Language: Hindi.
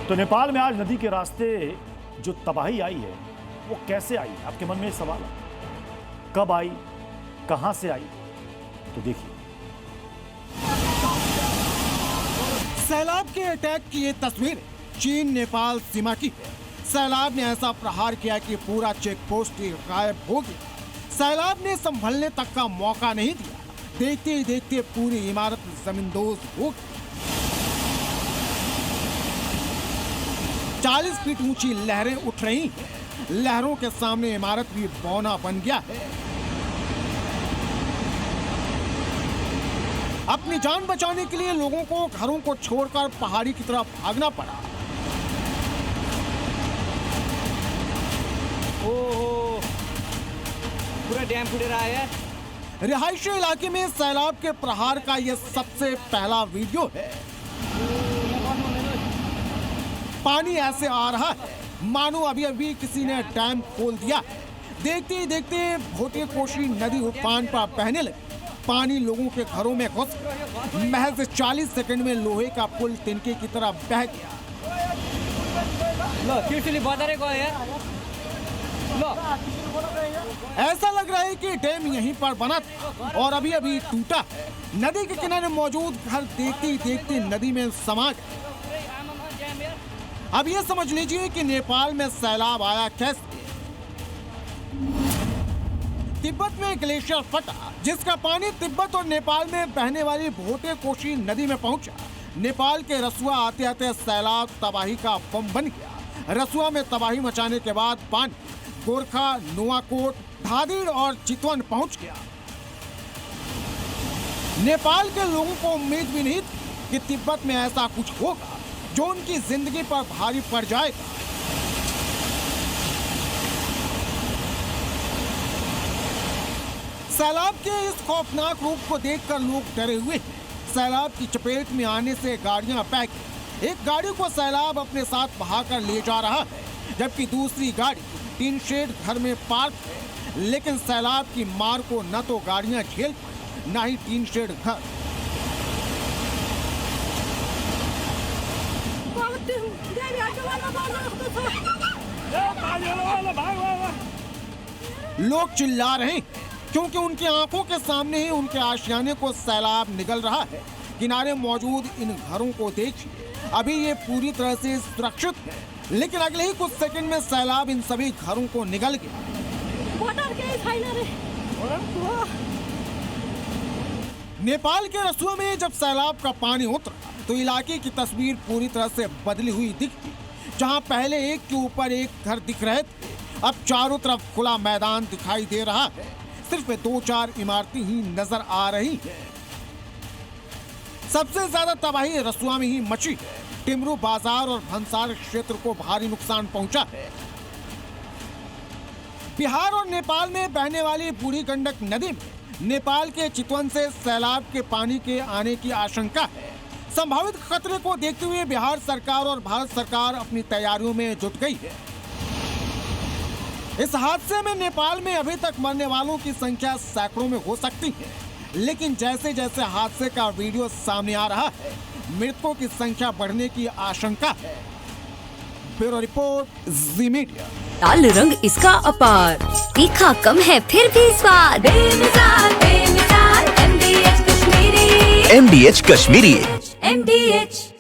तो नेपाल में आज नदी के रास्ते जो तबाही आई है वो कैसे आई? आपके मन में सवाल है, कब आई, कहां से आई? तो देखिए। सैलाब के अटैक की ये तस्वीर चीन नेपाल सीमा की है। सैलाब ने ऐसा प्रहार किया कि पूरा चेक पोस्ट ही गायब हो गया। सैलाब ने संभलने तक का मौका नहीं दिया। देखते ही देखते पूरी इमारत जमींदोज हो गई। 40 फीट ऊंची लहरें उठ रही हैं। लहरों के सामने इमारत भी बौना बन गया है। अपनी जान बचाने के लिए लोगों को घरों को छोड़कर पहाड़ी की तरफ भागना पड़ा। ओहो, पूरा डैम फूट रहा है। रिहायशी इलाके में सैलाब के प्रहार का यह सबसे पहला वीडियो है। पानी ऐसे आ रहा है मानो अभी अभी किसी ने डैम खोल दिया है। देखते ही देखते भोटे कोशी नदी उफान पर बहने लगी। पानी लोगों के घरों में घुस गया। महज 40 सेकंड में लोहे का पुल तिनके की तरह बह गया। ऐसा लग रहा है कि डैम यहीं पर बना था और अभी अभी टूटा है। नदी के किनारे मौजूद घर देखते ही देखते नदी में समा गए। अब ये समझ लीजिए कि नेपाल में सैलाब आया कैसे। तिब्बत में ग्लेशियर फटा, जिसका पानी तिब्बत और नेपाल में बहने वाली भोटे कोशी नदी में पहुंचा। नेपाल के रसुआ आते आते सैलाब तबाही का बम बन गया। रसुआ में तबाही मचाने के बाद पानी गोरखा, नुआकोट, धादिर और चितवन पहुंच गया। नेपाल के लोगों को उम्मीद भी नहीं थी कि तिब्बत में ऐसा कुछ होगा जो उनकी जिंदगी पर भारी पड़ जाएगा। सैलाब के इस खौफनाक रूप को देखकर लोग डरे हुए हैं। सैलाब की चपेट में आने से गाड़ियां बह गई। एक गाड़ी को सैलाब अपने साथ बहाकर ले जा रहा है, जबकि दूसरी गाड़ी टीन शेड घर में पार्क है। लेकिन सैलाब की मार को न तो गाड़ियां झेल पाई, न ही टीन शेड घर। लोग चिल्ला रहे हैं क्योंकि उनकी आंखों के सामने ही उनके आशियाने को सैलाब निगल रहा है। किनारे मौजूद इन घरों को देखिए, अभी ये पूरी तरह से सुरक्षित है, लेकिन अगले ही कुछ सेकंड में सैलाब इन सभी घरों को निगल गया। नेपाल के रसुआ में जब सैलाब का पानी उतरा तो इलाके की तस्वीर पूरी तरह से बदली हुई दिखती। जहां पहले एक के ऊपर एक घर दिख रहे थे, अब चारों तरफ खुला मैदान दिखाई दे रहा है। सिर्फ 2-4 इमारतें ही नजर आ रही हैं। सबसे ज्यादा तबाही रसुआ में ही मची है। टिमरू बाजार और भंसार क्षेत्र को भारी नुकसान पहुंचा है। बिहार और नेपाल में बहने वाली बूढ़ी गंडक नदी में नेपाल के चितवन से सैलाब के पानी के आने की आशंका है। संभावित खतरे को देखते हुए बिहार सरकार और भारत सरकार अपनी तैयारियों में जुट गई है। इस हादसे में नेपाल में अभी तक मरने वालों की संख्या सैकड़ों में हो सकती है, लेकिन जैसे जैसे हादसे का वीडियो सामने आ रहा है, मृतकों की संख्या बढ़ने की आशंका है। ब्यूरो रिपोर्ट, जी मीडिया। लाल रंग इसका अपार, तीखा कम है फिर भी स्वाद। बेमिसाल बेमिसाल MDH Kashmiri. MDH Kashmiri. MDH